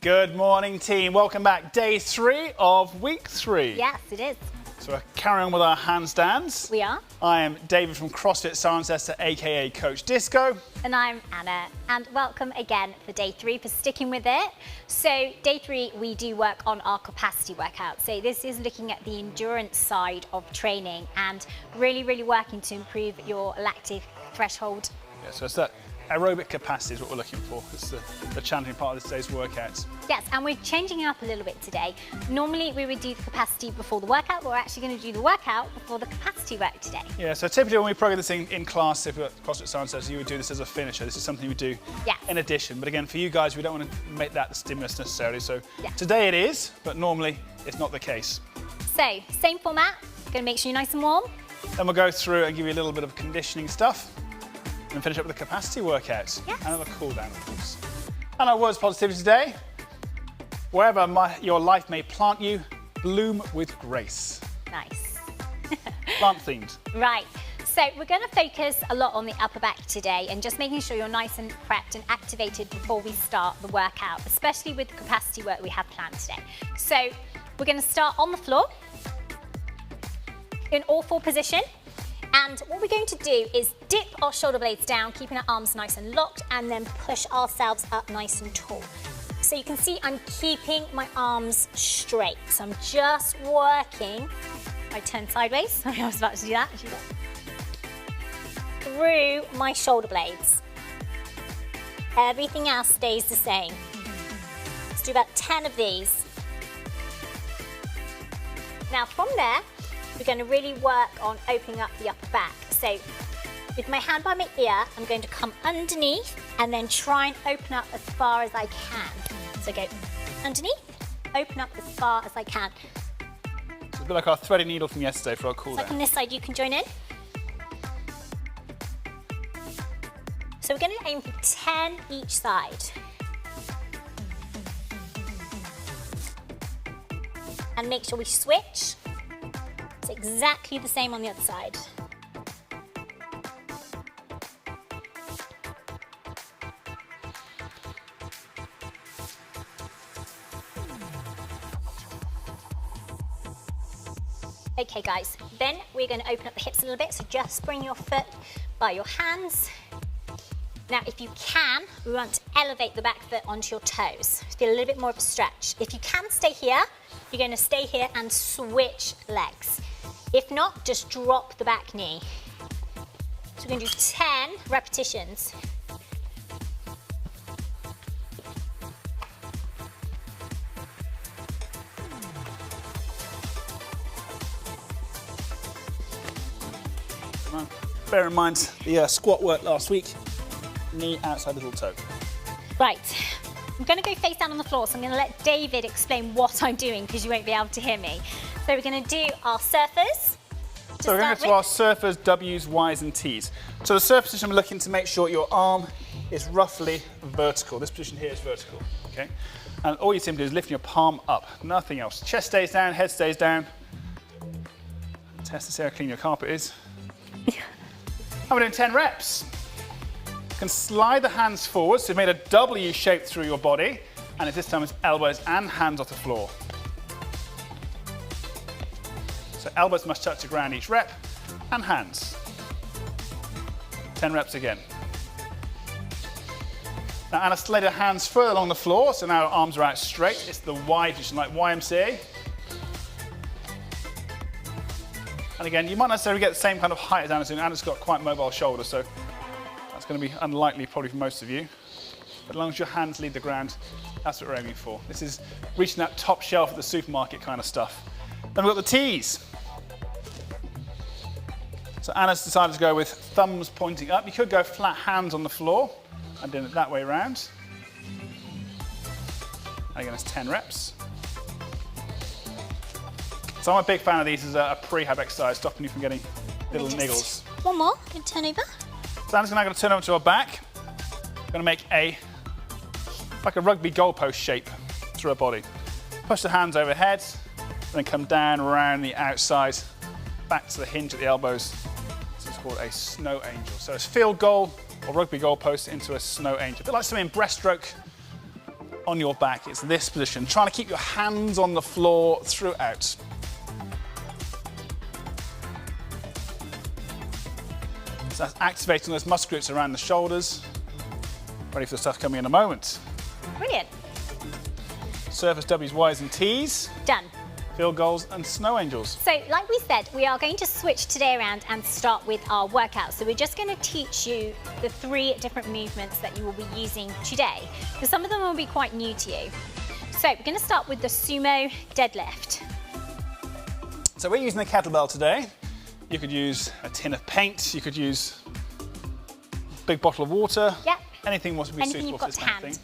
Good morning, team. Welcome back. Day 3 of week 3. Yes, it is. So we're carrying on with our handstands. We are. I am David from CrossFit Cirencester, aka Coach Disco. And I'm Anna. And welcome again for day 3, for sticking with it. So day 3, we do work on our capacity workout. So this is looking at the endurance side of training and really working to improve your lactic threshold. Yeah, so it's that aerobic capacity is what we're looking for. It's the challenging part of this day's workouts. Yes, and we're changing it up a little bit today. Normally we would do the capacity before the workout, but we're actually going to do the workout before the capacity work today. Yeah, so typically when we program this thing in class, if we're at CrossFit Cirencester, you would do this as a finisher. This is something you would do in addition. But again, for you guys, we don't want to make that the stimulus necessarily. So today it is, but normally it's not the case. So, same format. Going to make sure you're nice and warm. Then we'll go through and give you a little bit of conditioning stuff. And finish up with a capacity workout and have a cool down, of course. And our words positivity today: wherever your life may plant you, bloom with grace. Nice. Plant themed. Right. So we're going to focus a lot on the upper back today and just making sure you're nice and prepped and activated before we start the workout, especially with the capacity work we have planned today. So we're going to start on the floor in all 4 position. And what we're going to do is dip our shoulder blades down, keeping our arms nice and locked, and then push ourselves up nice and tall. So you can see I'm keeping my arms straight. So I'm just working. I turn sideways. Sorry, I was about to do that. Through my shoulder blades. Everything else stays the same. Let's do about 10 of these. Now from there, we're going to really work on opening up the upper back. So with my hand by my ear, I'm going to come underneath and then try and open up as far as I can. So go underneath, open up as far as I can. It's a bit like our threading needle from yesterday for our cool down. Like on this side, you can join in. So we're going to aim for 10 each side. And make sure we switch. It's exactly the same on the other side. Okay guys, then we're going to open up the hips a little bit, so just bring your foot by your hands. Now if you can, we want to elevate the back foot onto your toes. Feel a little bit more of a stretch. If you can stay here, you're going to stay here and switch legs. If not, just drop the back knee. So we're going to do 10 repetitions. Bear in mind the squat work last week, knee outside little toe. Right, I'm going to go face down on the floor, so I'm going to let David explain what I'm doing because you won't be able to hear me. So we're going to do our surfers. So we're going to go to our surfers, W's, Y's and T's. So the surf position, we're looking to make sure your arm is roughly vertical. This position here is vertical, okay? And all you simply do is lifting your palm up, nothing else. Chest stays down, head stays down. Test to see how clean your carpet is. And we're doing 10 reps. You can slide the hands forward, so you've made a W shape through your body, and this time it's elbows and hands off the floor. So elbows must touch the ground each rep, and hands. 10 reps again. Now Anna slid her hands further along the floor, so now her arms are out straight. It's the Y position, like YMCA. And again, you might not necessarily get the same kind of height as Anna, so Anna's got quite mobile shoulders, so that's going to be unlikely probably for most of you. But as long as your hands lead the ground, that's what we're aiming for. This is reaching that top shelf at the supermarket kind of stuff. Then we've got the T's. So Anna's decided to go with thumbs pointing up. You could go flat hands on the floor and doing it that way around. And again, it's 10 reps. So I'm a big fan of these as a prehab exercise, stopping you from getting little niggles. One more, good turn over. So Anna's now going to turn over to her back. Going to make like a rugby goalpost shape through her body. Push the hands overhead, then come down around the outside, back to the hinge at the elbows. This is called a snow angel. So it's field goal or rugby goalpost into a snow angel. A bit like something breaststroke on your back. It's this position, trying to keep your hands on the floor throughout. So that's activating those muscle groups around the shoulders. Ready for the stuff coming in a moment. Brilliant. Surface W's, Y's and T's. Done. Field goals and snow angels. So like we said, we are going to switch today around and start with our workout. So we're just going to teach you the 3 different movements that you will be using today, because some of them will be quite new to you. So we're going to start with the Sumo Deadlift. So we're using the kettlebell today. You could use a tin of paint, you could use a big bottle of water. Yep. Anything will be suitable for this kind of thing.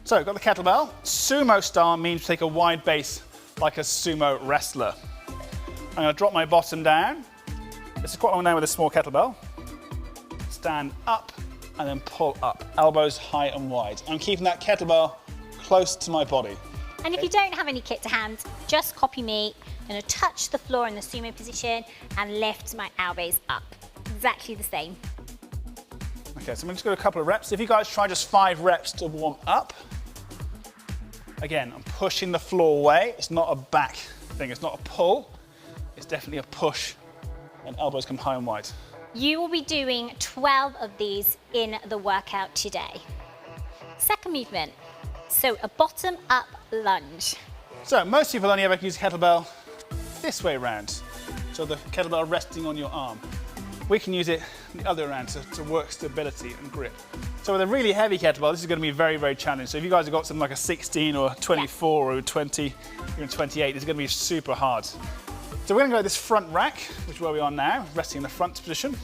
So we've got the kettlebell. Sumo style means take a wide base like a sumo wrestler. I'm going to drop my bottom down. This is quite long down with a small kettlebell. Stand up and then pull up. Elbows high and wide. I'm keeping that kettlebell close to my body. And if you don't have any kit to hand, just copy me. I'm going to touch the floor in the sumo position and lift my elbows up. Exactly the same. Okay, so I'm just going to do a couple of reps. If you guys try just 5 reps to warm up. Again, I'm pushing the floor away. It's not a back thing, it's not a pull. It's definitely a push, and elbows come high and wide. You will be doing 12 of these in the workout today. Second movement, so a bottom up lunge. So most people only ever use kettlebell this way around. So the kettlebell resting on your arm. We can use it the other way around to work stability and grip. So with a really heavy kettlebell, this is going to be very, very challenging. So if you guys have got something like a 16 or a 24 or a 20, even 28, this is going to be super hard. So we're going to go this front rack, which is where we are now, resting in the front position,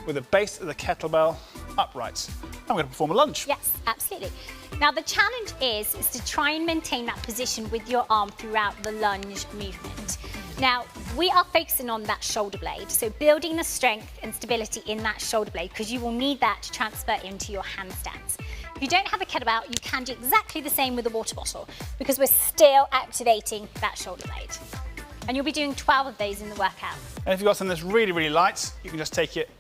with the base of the kettlebell upright. And we're going to perform a lunge. Yes, absolutely. Now the challenge is to try and maintain that position with your arm throughout the lunge movement. Now, we are focusing on that shoulder blade, so building the strength and stability in that shoulder blade, because you will need that to transfer into your handstands. If you don't have a kettlebell, you can do exactly the same with a water bottle, because we're still activating that shoulder blade. And you'll be doing 12 of those in the workout. And if you've got something that's really, really light, you can just take it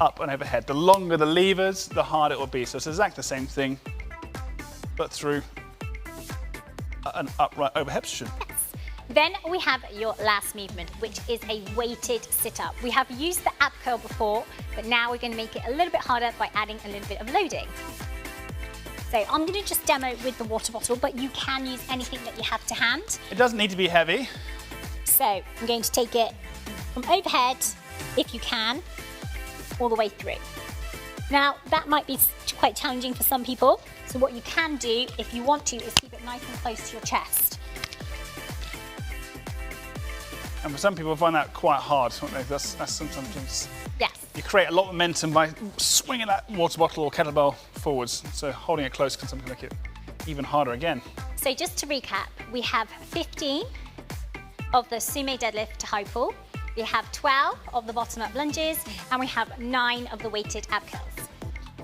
up and overhead. The longer the levers, the harder it will be. So it's exactly the same thing, but through an upright overhead position. Yes. Then we have your last movement, which is a weighted sit-up. We have used the ab curl before, but now we're going to make it a little bit harder by adding a little bit of loading. So I'm going to just demo with the water bottle, but you can use anything that you have to hand. It doesn't need to be heavy. So I'm going to take it from overhead, if you can, all the way through. Now, that might be quite challenging for some people. So what you can do, if you want to, is keep it nice and close to your chest. And for some people, I find that quite hard. That's sometimes Yes. you create a lot of momentum by swinging that water bottle or kettlebell forwards. So holding it close can sometimes make it even harder again. So just to recap, we have 15 of the Sumo Deadlift to high pull. We have 12 of the bottom-up lunges, and we have 9 of the weighted ab curls.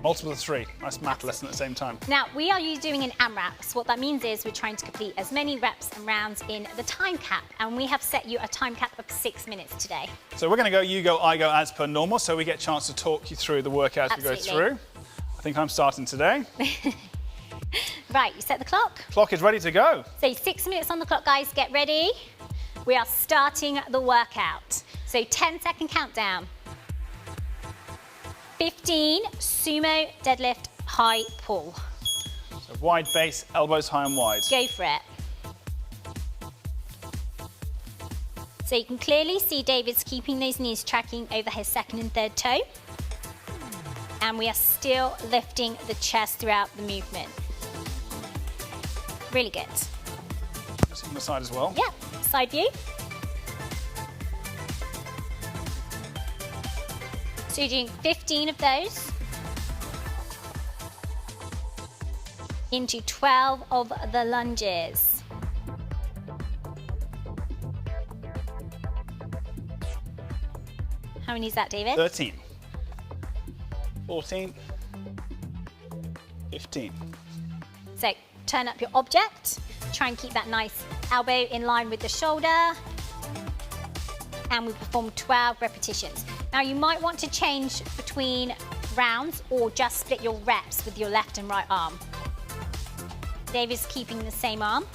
Multiple of 3. Nice math lesson at the same time. Now, we are doing an Amrap. So what that means is we're trying to complete as many reps and rounds in the time cap, and we have set you a time cap of 6 minutes today. So we're going to go, you go, I go as per normal, so we get a chance to talk you through the workout as we go through. I think I'm starting today. Right, you set the clock. Clock is ready to go. So 6 minutes on the clock, guys, get ready. We are starting the workout. So 10-second countdown. 15 Sumo Deadlift high pull. So wide base, elbows high and wide. Go for it. So you can clearly see David's keeping those knees tracking over his second and third toe. And we are still lifting the chest throughout the movement. Really good. Sit on the side as well. Yeah, side view. So you're doing 15 of those into 12 of the lunges. How many is that, David? 13. 14. 15. So turn up your object. Try and keep that nice elbow in line with the shoulder. And we perform 12 repetitions. Now you might want to change between rounds or just split your reps with your left and right arm. David's keeping the same arm.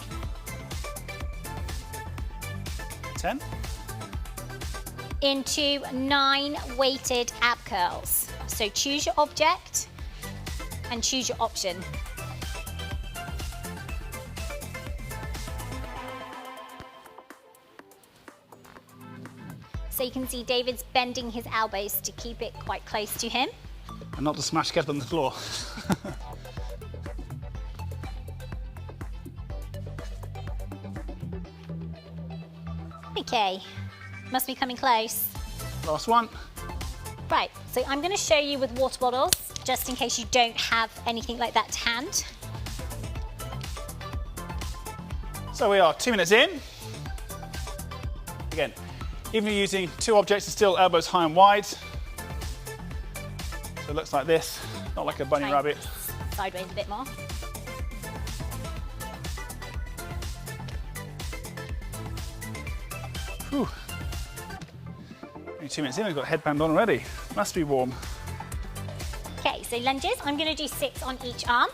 10. Into 9 weighted ab curls. So choose your object and choose your option. So you can see David's bending his elbows to keep it quite close to him. And not to smash kettle on the floor. Okay, must be coming close. Last one. Right, so I'm going to show you with water bottles, just in case you don't have anything like that to hand. So we are 2 minutes in. Again, even if you're using 2 objects, it's still elbows high and wide. So it looks like this, not like a bunny Try rabbit. Sideways a bit more. Whew. Only 2 minutes in, we've got a headband on already. Must be warm. Okay, so lunges, I'm going to do 6 on each arm.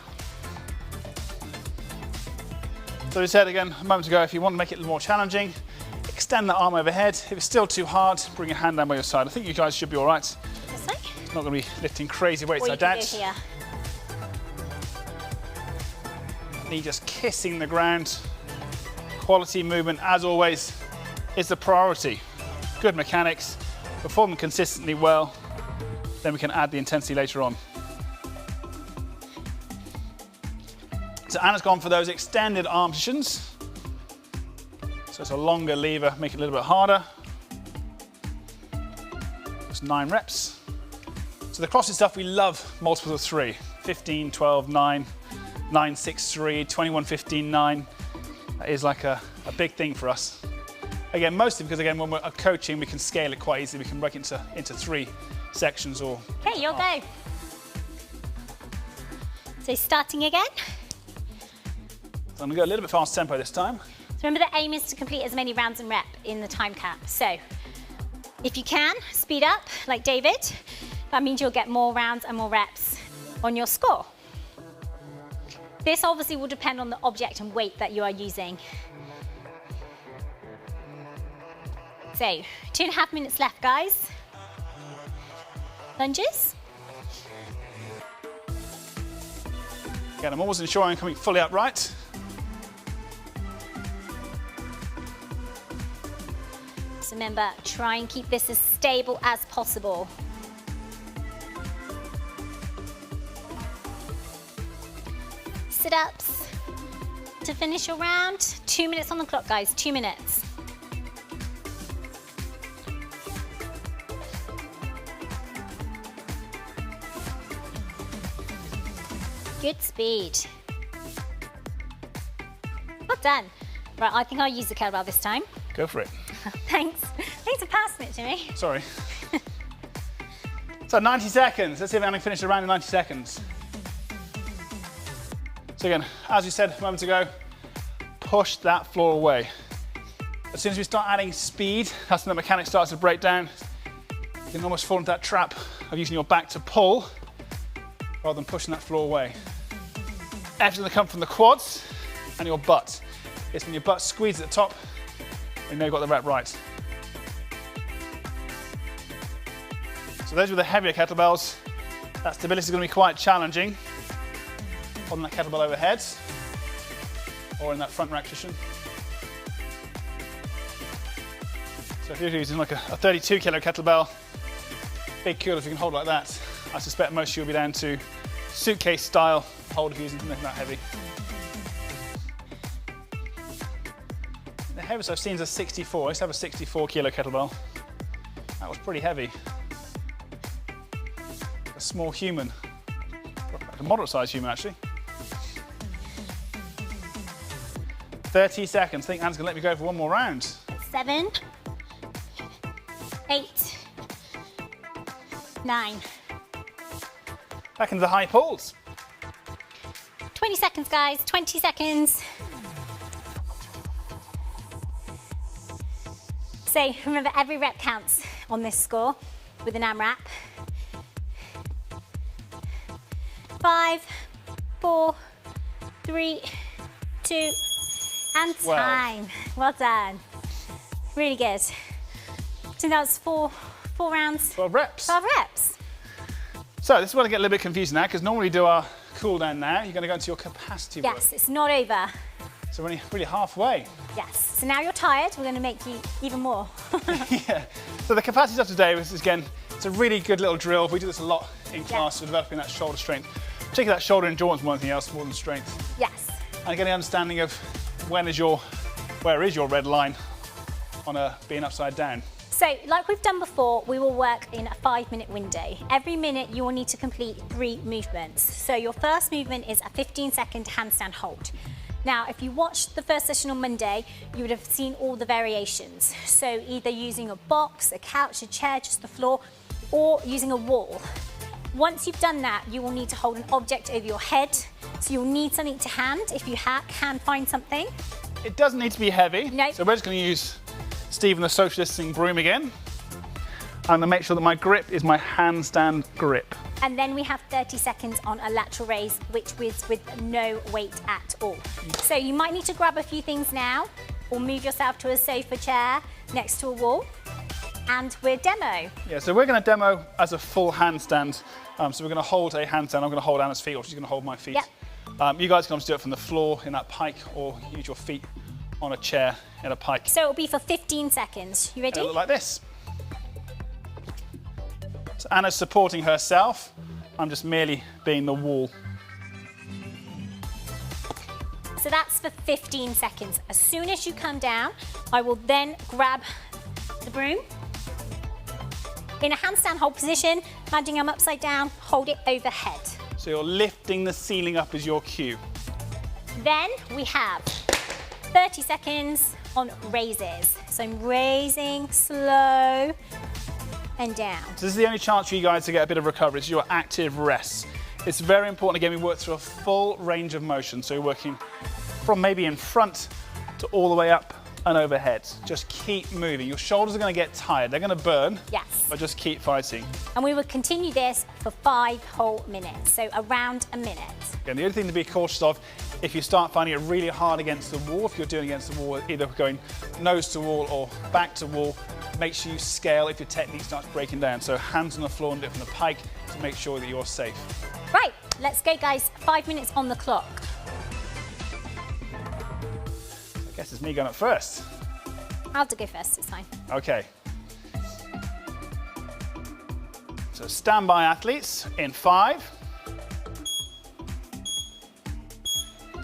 So we said again a moment ago, if you want to make it a little more challenging, extend that arm overhead. If it's still too hard, bring your hand down by your side. I think you guys should be all right. This way. It's not going to be lifting crazy weights, Or you I can go doubt. here. Knee just kissing the ground. Quality movement, as always, is the priority. Good mechanics, perform them consistently well, then we can add the intensity later on. So Anna's gone for those extended arm positions. So it's a longer lever, make it a little bit harder. Just 9 reps. So the CrossFit stuff, we love multiples of 3. 15, 12, 9, 9, 6, 3, 21, 15, 9. That is like a big thing for us. Again, mostly because again, when we're coaching, we can scale it quite easily. We can break it into 3 sections or... Okay, you'll go. So starting again. So I'm gonna go a little bit fast tempo this time. So remember the aim is to complete as many rounds and rep in the time cap. So if you can, speed up like David. That means you'll get more rounds and more reps on your score. This obviously will depend on the object and weight that you are using. So 2.5 minutes left, guys. Lunges. Again, I'm always ensuring I'm coming fully upright. So remember, try and keep this as stable as possible. Sit-ups to finish your round. 2 minutes on the clock, guys, 2 minutes. Good speed. Well done. Right, I think I'll use the kettlebell this time. Go for it. Thanks. Thanks for passing it to me. Sorry. So 90 seconds. Let's see if I can finish the round in 90 seconds. So again, as we said a moment ago, push that floor away. As soon as we start adding speed, that's when the mechanics starts to break down. You can almost fall into that trap of using your back to pull rather than pushing that floor away. Effort's going to come from the quads and your butt. It's when your butt squeezes at the top, you know you've got the rep right. So those with the heavier kettlebells, that stability is going to be quite challenging on that kettlebell overhead or in that front rack position. So if you're using like a 32 kilo kettlebell, big kudos if you can hold like that. I suspect most of you will be down to suitcase style hold if you're using something that heavy. The heaviest I've seen is a 64. I used to have a 64 kilo kettlebell. That was pretty heavy. A small human, a moderate sized human actually. 30 seconds. I think Anne's gonna let me go for one more round. 7, 8, 9. Back into the high pulls. 20 seconds, guys, 20 seconds. So remember, every rep counts on this score with an Amrap. 5, 4, 3, 2, and time. Well done. Really good. So that was four rounds. 12 reps. 12 reps. So this is where I get a little bit confused now, because normally we do our cool down now. You're going to go into your capacity work. Yes, it's not over. So we're really halfway. Yes. So now you're tired. We're going to make you even more. Yeah. So the capacity stuff today was, again, it's a really good little drill. We do this a lot in class for developing that shoulder strength. Particularly that shoulder endurance more than anything else, more than strength. Yes. And getting an understanding of where is your red line on being upside down. So, like we've done before, we will work in a 5-minute window. Every minute you will need to complete 3 movements. So your first movement is a 15-second handstand hold. Now, if you watched the first session on Monday, you would have seen all the variations. So either using a box, a couch, a chair, just the floor, or using a wall. Once you've done that, you will need to hold an object over your head. So you'll need something to hand if you can find something. It doesn't need to be heavy. No. So we're just going to use Stephen the social distancing broom again. I'm going to make sure that my grip is my handstand grip. And then we have 30 seconds on a lateral raise, which is with no weight at all. So you might need to grab a few things now, or move yourself to a sofa chair next to a wall, and we're demo. Yeah, so we're going to demo as a full handstand. So we're going to hold a handstand. I'm going to hold Anna's feet, or she's going to hold my feet. Yep. You guys can obviously do it from the floor in that pike, or use your feet on a chair in a pike. So it'll be for 15 seconds. You ready? It'll look like this. So Anna's supporting herself. I'm just merely being the wall. So that's for 15 seconds. As soon as you come down, I will then grab the broom. In a handstand hold position, imagine I'm upside down, hold it overhead. So you're lifting the ceiling up as your cue. Then we have 30 seconds on raises. So I'm raising slow and down. So this is the only chance for you guys to get a bit of recovery. This is your active rest. It's very important, again, we work through a full range of motion. So you're working from maybe in front to all the way up and overhead. Just keep moving. Your shoulders are going to get tired. They're going to burn. Yes. But just keep fighting. And we will continue this for 5 whole minutes. So around a minute. And the only thing to be cautious of, if you start finding it really hard against the wall, if you're doing against the wall, either going nose to wall or back to wall, make sure you scale if your technique starts breaking down. So hands on the floor and do it from the pike to make sure that you're safe. Right, let's go guys, 5 minutes on the clock. I guess it's me going up first. I'll have to go first, it's fine. Okay. So stand by athletes in 5.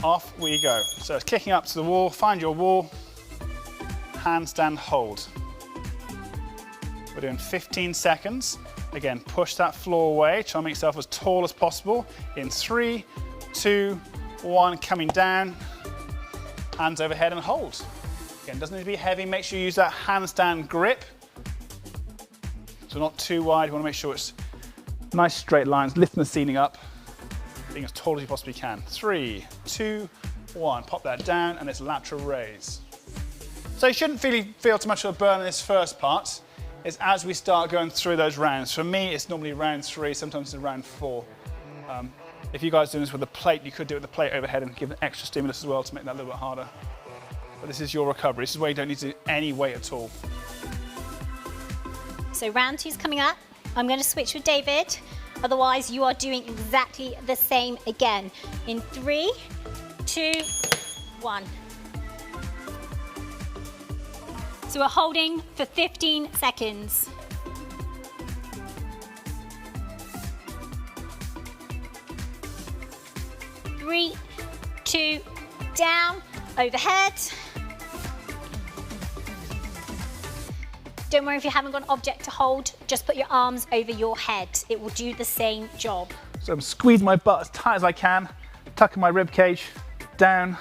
Off we go. So it's kicking up to the wall, find your wall, handstand hold. We're doing 15 seconds. Again, push that floor away, try and make yourself as tall as possible. In 3, 2, 1, coming down, hands overhead and hold. Again, doesn't need to be heavy, make sure you use that handstand grip. So not too wide, you want to make sure it's nice straight lines, lifting the ceiling up, being as tall as you possibly can. 3, 2, 1, pop that down, and it's lateral raise. So you shouldn't feel too much of a burn in this first part. It's as we start going through those rounds. For me, it's normally round 3, sometimes it's round 4. If you guys are doing this with a plate, you could do it with the plate overhead and give an extra stimulus as well to make that a little bit harder. But this is your recovery. This is where you don't need to do any weight at all. So round 2's coming up. I'm going to switch with David. Otherwise, you are doing exactly the same again. In 3, 2, 1. So we're holding for 15 seconds. Three, 2, down, overhead. Don't worry if you haven't got an object to hold, just put your arms over your head. It will do the same job. So I'm squeezing my butt as tight as I can, tucking my rib cage down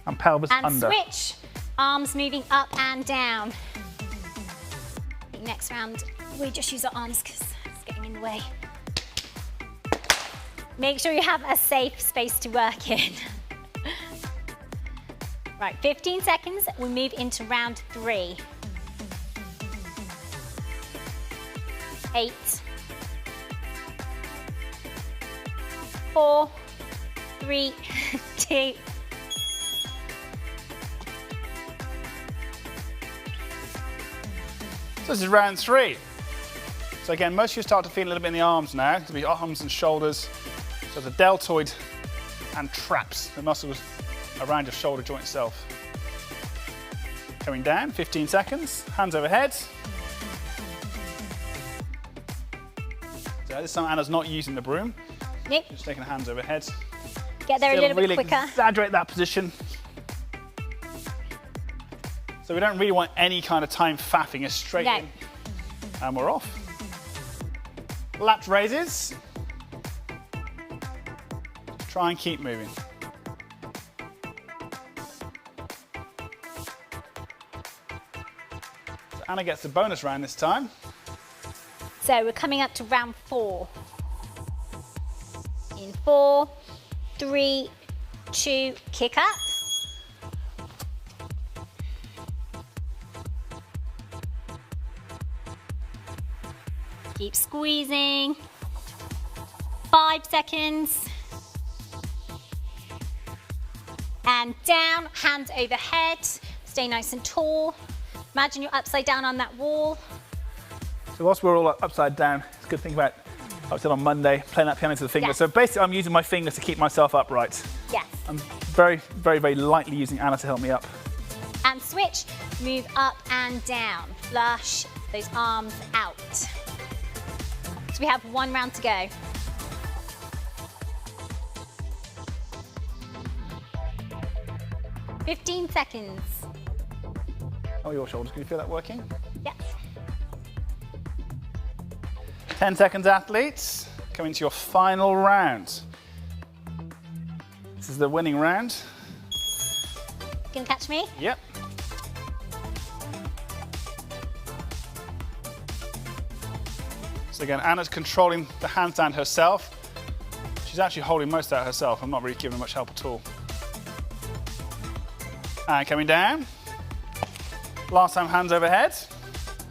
and pelvis and under. And switch, arms moving up and down. Next round, we just use our arms because it's getting in the way. Make sure you have a safe space to work in. Right, 15 seconds, we move into round 3. 8, 4, 3, 2. So this is round 3. So again, most of you start to feel a little bit in the arms now. It'll be arms and shoulders. So the deltoid and traps, the muscles around your shoulder joint itself. Coming down, 15 seconds, hands overhead. So this time Anna's not using the broom. Nope. Just taking the hands overhead. Get there a little bit quicker. Exaggerate that position. So we don't really want any kind of time faffing, it's straight in. And we're off. Lat raises. Try and keep moving. So Anna gets the bonus round this time. So we're coming up to round 4. In 4, 3, 2, kick up. Keep squeezing. 5 seconds. And down, hands overhead. Stay nice and tall. Imagine you're upside down on that wall. So whilst we're all upside down, it's a good thing about, I was on Monday, playing that piano to the fingers. Yes. So basically I'm using my fingers to keep myself upright. Yes. I'm very, very, very lightly using Anna to help me up. And switch, move up and down. Flush those arms out. So we have 1 round to go. $15 seconds. Oh, your shoulders, can you feel that working? Yes. 10 seconds, athletes. Coming to your final round. This is the winning round. Can you catch me? Yep. So again, Anna's controlling the handstand herself. She's actually holding most of that herself. I'm not really giving her much help at all. And coming down. Last time, hands overhead.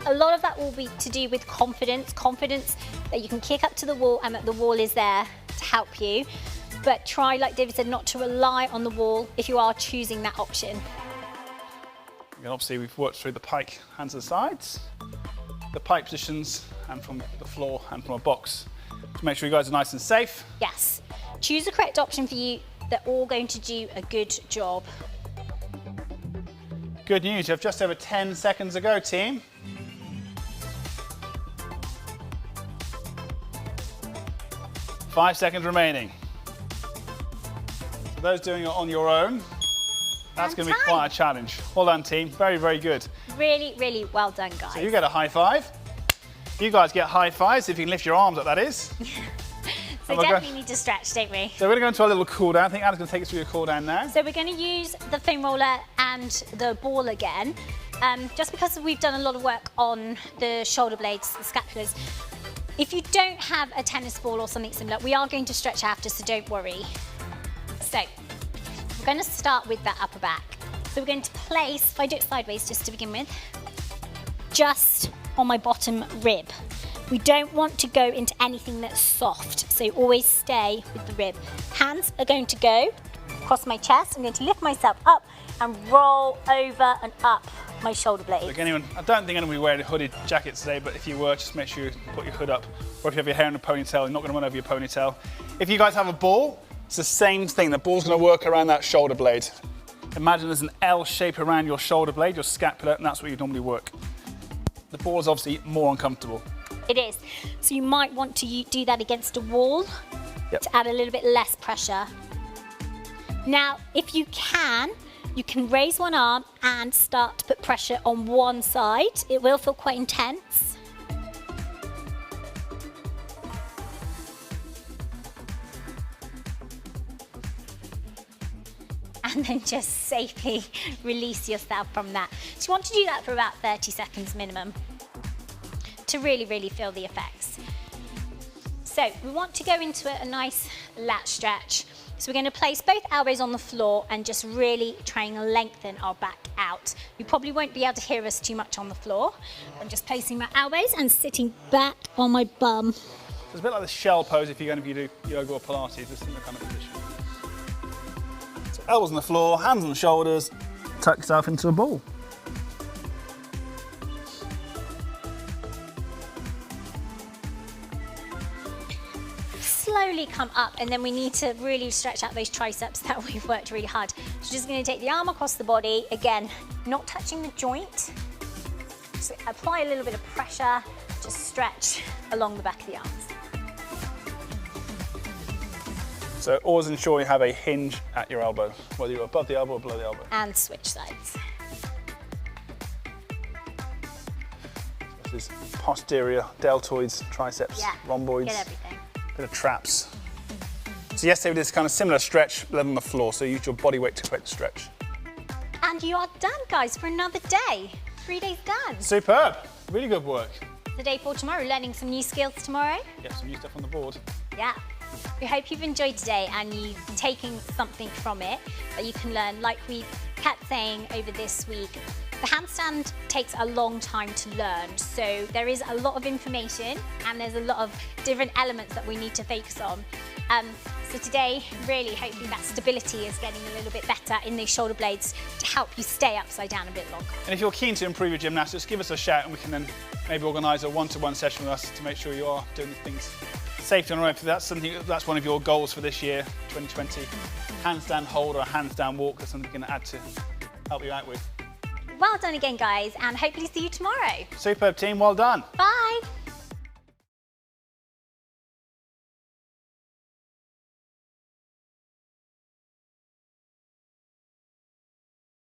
A lot of that will be to do with confidence. Confidence that you can kick up to the wall and that the wall is there to help you. But try, like David said, not to rely on the wall if you are choosing that option. And obviously we've worked through the pike, hands to the sides. the pike positions and from the floor and from a box to make sure you guys are nice and safe. Yes. Choose the correct option for you. They're all going to do a good job. Good news, you have just over 10 seconds to go, team. Five seconds remaining. For those doing it on your own, that's going to be quite a challenge. Well done, team. Very, very good. Really, really well done, guys. So you get a high five. You guys get high fives if you can lift your arms up, that is. So definitely need to stretch, don't we? So we're going to go into our little cool down. I think Anna's going to take us through your cool down now. So we're going to use the foam roller and the ball again. Just because we've done a lot of work on the shoulder blades, the scapulars. If you don't have a tennis ball or something similar, we are going to stretch after, so don't worry. So we're going to start with that upper back. So we're going to place, if I do it sideways just to begin with, just on my bottom rib. We don't want to go into anything that's soft, so always stay with the rib. Hands are going to go across my chest. I'm going to lift myself up and roll over and up my shoulder blades. Look, I don't think anyone will be wearing hooded jackets today, but if you were, just make sure you put your hood up. Or if you have your hair in a ponytail, you're not going to run over your ponytail. If you guys have a ball, it's the same thing. The ball's going to work around that shoulder blade. Imagine there's an L shape around your shoulder blade, your scapula, and that's where you normally work. The ball is obviously more uncomfortable. It is. So you might want to do that against a wall to add a little bit less pressure. Now, if you can raise one arm and start to put pressure on one side. It will feel quite intense. And then just safely release yourself from that. So you want to do that for about 30 seconds minimum to really, really feel the effects. So we want to go into a nice lat stretch. So we're going to place both elbows on the floor and just really try and lengthen our back out. You probably won't be able to hear us too much on the floor. I'm just placing my elbows and sitting back on my bum. So it's a bit like the shell pose if you're going to do yoga or Pilates, this similar kind of position. So elbows on the floor, hands on the shoulders, tuck yourself into a ball. Slowly come up, and then we need to really stretch out those triceps that we've worked really hard. So just going to take the arm across the body, again, not touching the joint. So apply a little bit of pressure, just stretch along the back of the arms. So always ensure you have a hinge at your elbow, whether you're above the elbow or below the elbow. And switch sides. This is posterior deltoids, triceps, rhomboids. Get everything. Bit of traps. So yesterday we did this kind of similar stretch, but on the floor, so use your body weight to correct the stretch. And you are done, guys, for another day. 3 days done. Superb. Really good work. The day for tomorrow, learning some new skills tomorrow. Yeah, some new stuff on the board. Yeah. We hope you've enjoyed today and you've taken something from it that you can learn. Like we kept saying over this week, the handstand takes a long time to learn, so there is a lot of information and there's a lot of different elements that we need to focus on. So today, really, hopefully that stability is getting a little bit better in these shoulder blades to help you stay upside down a bit longer. And if you're keen to improve your gymnastics, give us a shout and we can then maybe organise a one-to-one session with us to make sure you are doing things safely on the road. If that's one of your goals for this year, 2020, handstand hold or a handstand walk, that's something we can add to help you out with. Well done again, guys, and hopefully see you tomorrow. Superb team, well done. Bye.